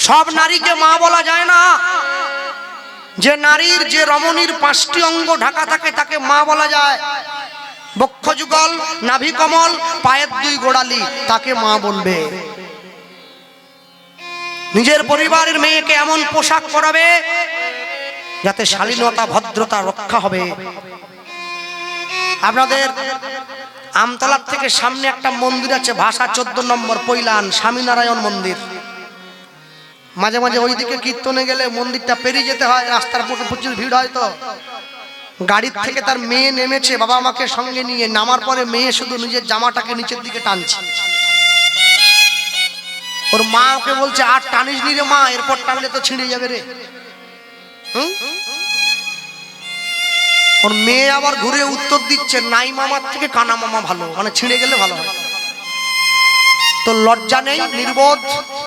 সব নারীকে মা বলা যায় না। যে নারীর যে রমণীর 5টি অঙ্গ ঢাকা থাকে তাকে মা বলা যায়। বক্ষযুগল, নাভি কমল, পায়ের 2 গোড়ালি, তাকে মা বলবে। নিজের পরিবারের মেয়েকে এমন পোশাক পরাবে যাতে শালীনতা ভদ্রতা রক্ষা হবে। আপনাদের আমতলার থেকে সামনে একটা মন্দির আছে, ভাষা 14 নম্বর পৈলান, স্বামীনারায়ণ মন্দির। মাঝে মাঝে ওইদিকে কীর্তনে গেলে মন্দিরটা পেরিয়ে যেতে হয়, রাস্তার উপর প্রচুর ভিড় হয়। তো গাড়ির থেকে তার মেয়ে নেমেছে, বাবা আমাকে সঙ্গে নিয়ে। নামার পরে মেয়ে শুধু নিজের জামাটাকে নিচের দিকে টানছে। ওর মা ওকে বলছে, আর টানিস নি রে মা, এরপর টানলে তো ছিঁড়ে যাবে রে। ওর মেয়ে আবার ঘুরে উত্তর দিচ্ছে, নাই মামার থেকে কানা মামা ভালো, মানে ছিঁড়ে গেলে ভালো হয়। তো লজ্জা নেই, নির্বোধ।